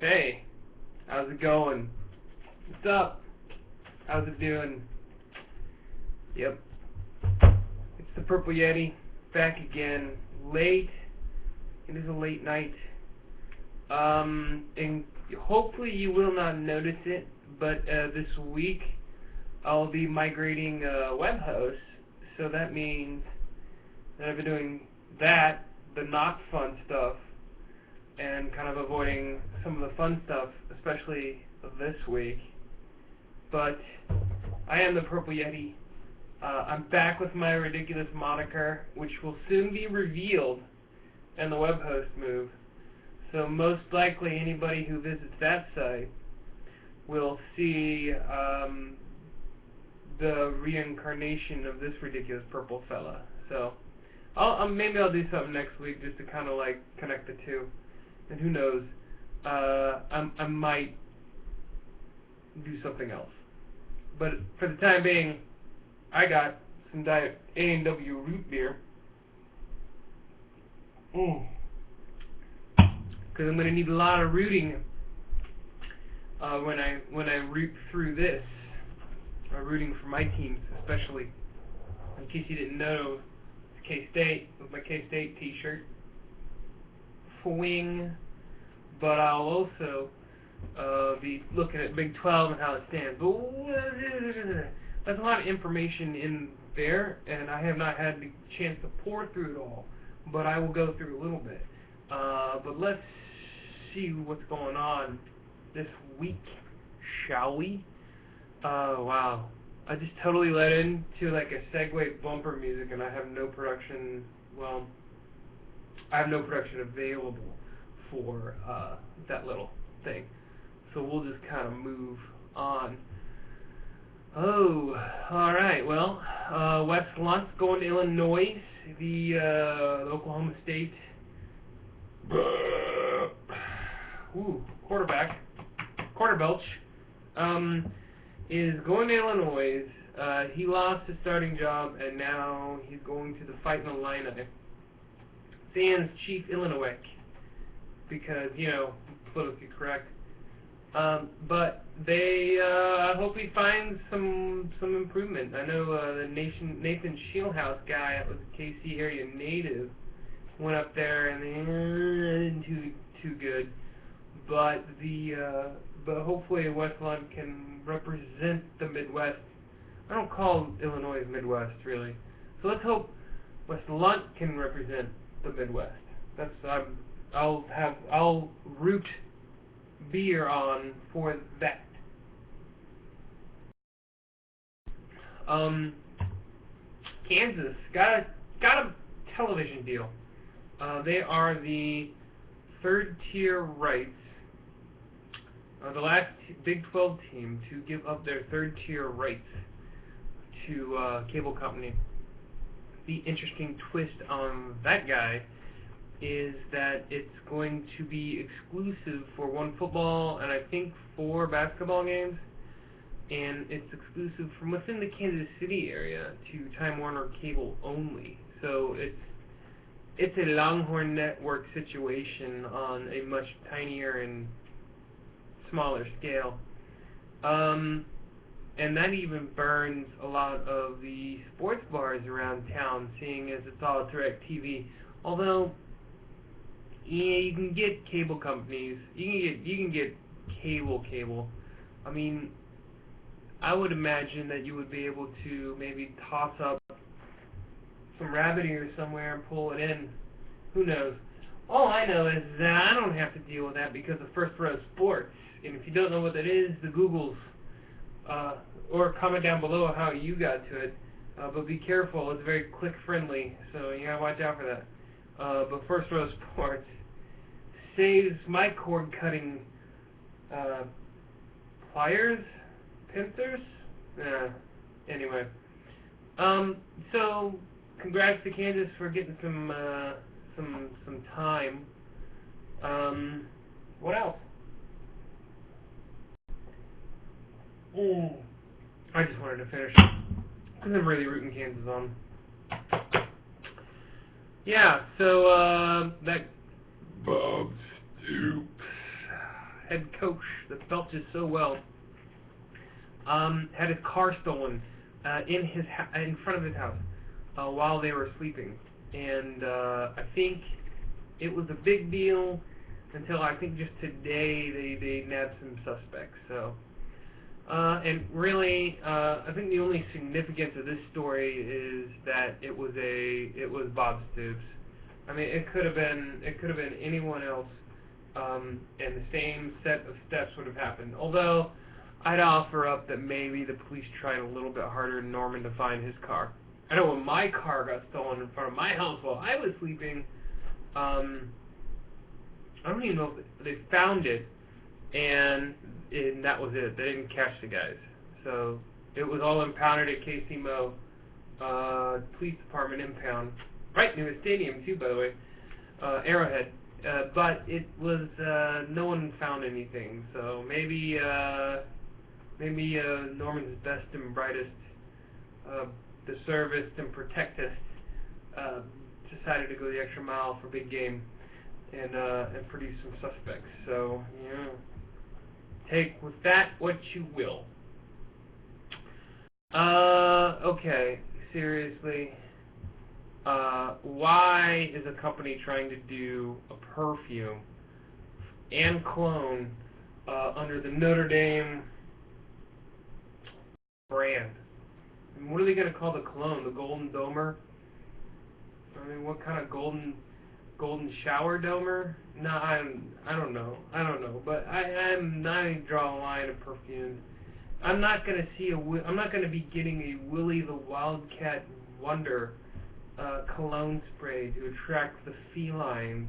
Hey, how's it going? What's up? How's it doing? Yep. It's the Purple Yeti, back again. Late. It is a late night. And hopefully you will not notice it, but this week I'll be migrating web hosts, so that means that I've been doing that, the not fun stuff, and kind of avoiding some of the fun stuff, especially this week. But I am the Purple Yeti. I'm back with my ridiculous moniker, which will soon be revealed in the web host move. So most likely anybody who visits that site will see the reincarnation of this ridiculous purple fella. So maybe I'll do something next week just to kind of like connect the two. And who knows, I might do something else. But for the time being, I got some Diet A&W root beer. Because I'm going to need a lot of rooting when I root through this. Rooting for my teams, especially. In case you didn't know, it's K-State with my K-State t-shirt. Swing. But I'll also be looking at Big 12 and how it stands. There's a lot of information in there, and I have not had the chance to pour through it all. But I will go through a little bit. But let's see what's going on this week, shall we? Wow. I just totally let into like a segue bumper music, and I have no production, well, I have no production available for that little thing. So we'll just kind of move on. Oh, alright, well, Wes Lunt's going to Illinois, the Oklahoma State quarterbelch, is going to Illinois. He lost his starting job, and now he's going to the Fighting Illini. Sans Chief Illinois, because, you know, politically correct. But I hope he finds some improvement. I know the Nathan Shieldhouse guy, that was a KC area native, went up there and they didn't too good. But hopefully Wes Lunt can represent the Midwest. I don't call Illinois Midwest really. So let's hope Wes Lunt can represent the Midwest. That's I'll root beer on for that. Kansas got a television deal. They are the third tier rights, the last Big 12 team to give up their third tier rights to cable company. The interesting twist on that guy is that it's going to be exclusive for one football and I think 4 basketball games, and it's exclusive from within the Kansas City area to Time Warner Cable only. So it's a Longhorn Network situation on a much tinier and smaller scale. And that even burns a lot of the sports bars around town, seeing as it's all direct TV. Although, yeah, you can get cable companies, you can get cable. I mean, I would imagine that you would be able to maybe toss up some rabbit ears somewhere and pull it in. Who knows? All I know is that I don't have to deal with that because of First Row Sports. And if you don't know what that is, the Googles, or comment down below how you got to it. But be careful, it's very click friendly, so you gotta watch out for that. But First Row Sports saves my cord cutting pliers, pincers. Anyway, so congrats to Kansas for getting some time. What else? I just wanted to finish because I'm really rooting Kansas on. Yeah, so that Bob Stoops head coach that belches so well, had his car stolen in front of his house while they were sleeping. And I think it was a big deal until I think just today they nabbed some suspects. So, and really, I think the only significance of this story is that it was Bob Stoops. I mean, it could have been anyone else, and the same set of steps would have happened. Although, I'd offer up that maybe the police tried a little bit harder than Norman to find his car. I know when my car got stolen in front of my house while I was sleeping, I don't even know if they found it, and that was it. They didn't catch the guys. So it was all impounded at KCMO Police Department impound, right near the stadium too, by the way, Arrowhead. But it was no one found anything. So maybe Norman's best and brightest, the service and protectist, decided to go the extra mile for big game and produce some suspects. So, yeah, take with that what you will. Okay, seriously, why is a company trying to do a perfume and cologne under the Notre Dame brand? I mean, what are they going to call the cologne? The Golden Domer? I mean, what kind of golden shower domer? No, I don't know. But I'm not going to draw a line of perfumes. I'm not going to be getting a Willy the Wildcat Wonder cologne spray to attract the feline.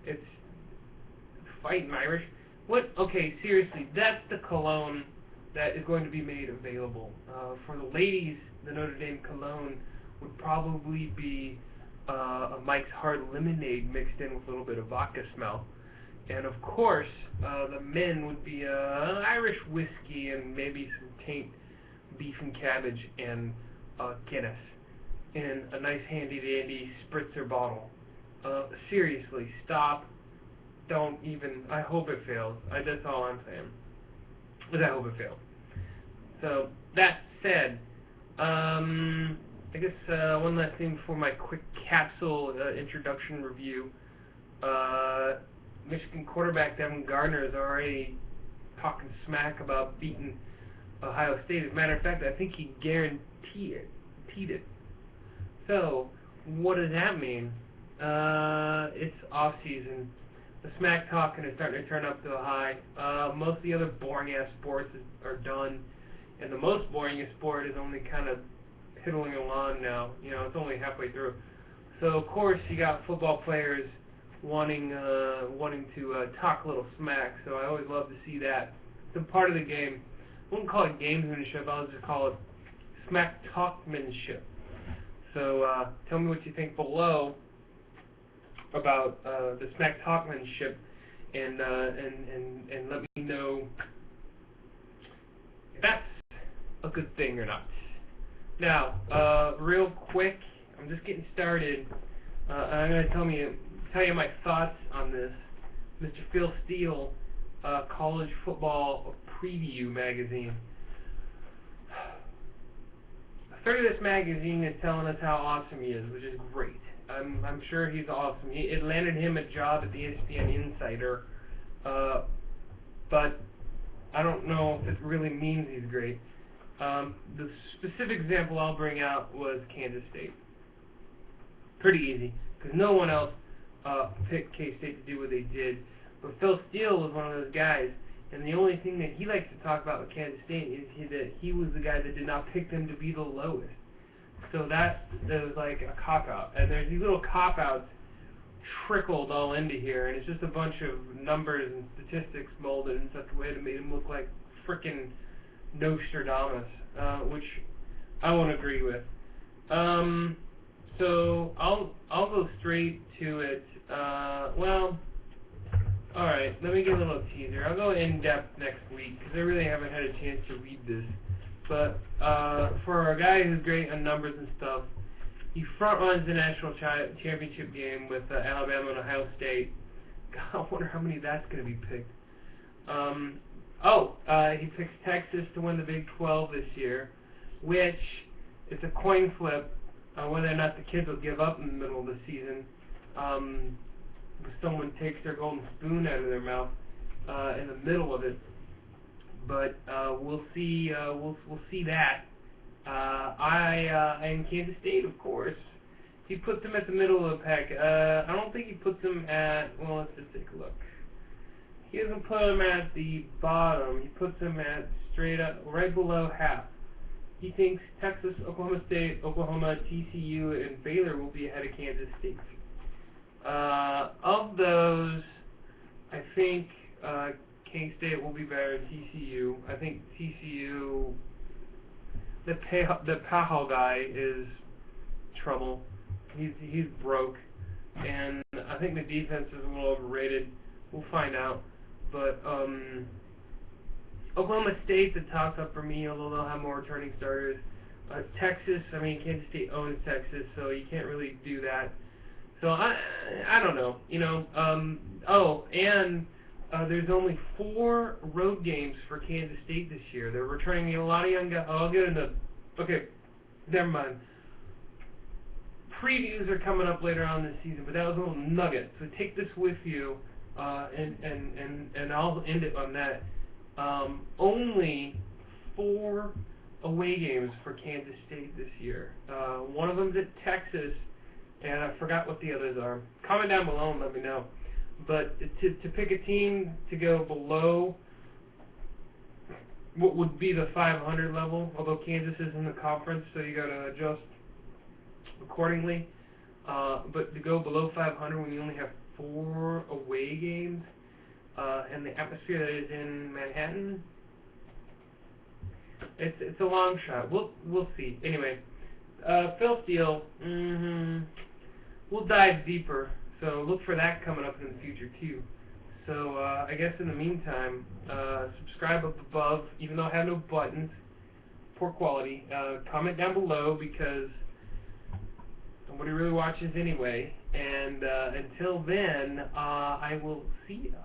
It's fighting Irish. What? Okay, seriously, that's the cologne that is going to be made available. For the ladies, the Notre Dame cologne would probably be a Mike's Hard Lemonade mixed in with a little bit of vodka smell. And of course, the men would be Irish whiskey and maybe some taint beef and cabbage and Guinness in a nice handy-dandy spritzer bottle. Seriously, stop. Don't even. I hope it fails. That's all I'm saying. But I hope it fails. So, that said, I guess one last thing before my quick capsule introduction review. Michigan quarterback Devin Gardner is already talking smack about beating Ohio State. As a matter of fact, I think he guaranteed it. So, what does that mean? It's off-season. The smack talking is starting to turn up to a high. Most of the other boring-ass sports are done, and the most boring sport is only kind of piddling along now. You know, it's only halfway through. So, of course, you got football players wanting to talk a little smack, so I always love to see that. It's a part of the game. I wouldn't call it gamesmanship, I'll just call it smack talkmanship. So tell me what you think below about the smack talkmanship, and let me know if that's a good thing or not. Now, real quick, I'm just getting started. I'm going to tell you my thoughts on this. Mr. Phil Steele, College Football Preview magazine. A third of this magazine is telling us how awesome he is, which is great. I'm sure he's awesome. It landed him a job at the ESPN Insider, but I don't know if it really means he's great. The specific example I'll bring out was Kansas State. Pretty easy, because no one else picked K-State to do what they did. But Phil Steele was one of those guys, and the only thing that he likes to talk about with Kansas State is that he was the guy that did not pick them to be the lowest. So that was like a cop-out. And there's these little cop-outs trickled all into here, and it's just a bunch of numbers and statistics molded in such a way to make him look like frickin' Nostradamus, which I won't agree with. So I'll go straight to it. Well, all right. Let me give a little teaser. I'll go in depth next week because I really haven't had a chance to read this. But for a guy who's great on numbers and stuff, he front runs the national championship game with Alabama and Ohio State. God, I wonder how many that's going to be picked. He picks Texas to win the Big 12 this year, which it's a coin flip whether or not the kids will give up in the middle of the season. If someone takes their golden spoon out of their mouth in the middle of it, but we'll see. We'll see that. And Kansas State, of course. He puts them at the middle of the pack. I don't think he puts them at. Well, let's just take a look. He doesn't put them at the bottom. He puts them at straight up, right below half. He thinks Texas, Oklahoma State, Oklahoma, TCU, and Baylor will be ahead of Kansas State. Of those, I think K-State will be better than TCU. I think TCU, the Pahal guy is trouble. He's broke, and I think the defense is a little overrated. We'll find out. But Oklahoma State, the toss up for me, although they'll have more returning starters. Texas, I mean, Kansas State owns Texas, so you can't really do that. So I don't know, you know. There's only 4 road games for Kansas State this year. They're returning a lot of young guys. I'll get into. Okay, never mind. Previews are coming up later on this season, but that was a little nugget. So take this with you, and I'll end it on that. Only 4 away games for Kansas State this year. One of them's at Texas, and I forgot what the others are. Comment down below and let me know. But to pick a team to go below what would be the 500 level, although Kansas is in the conference, so you got to adjust accordingly. But to go below 500 when you only have 4 away games, and the atmosphere that is in Manhattan, it's a long shot. We'll see. Anyway, Phil Steele, we'll dive deeper. So look for that coming up in the future too. So I guess in the meantime, subscribe up above, even though I have no buttons. Poor quality. Comment down below because nobody really watches anyway. And until then, I will see ya.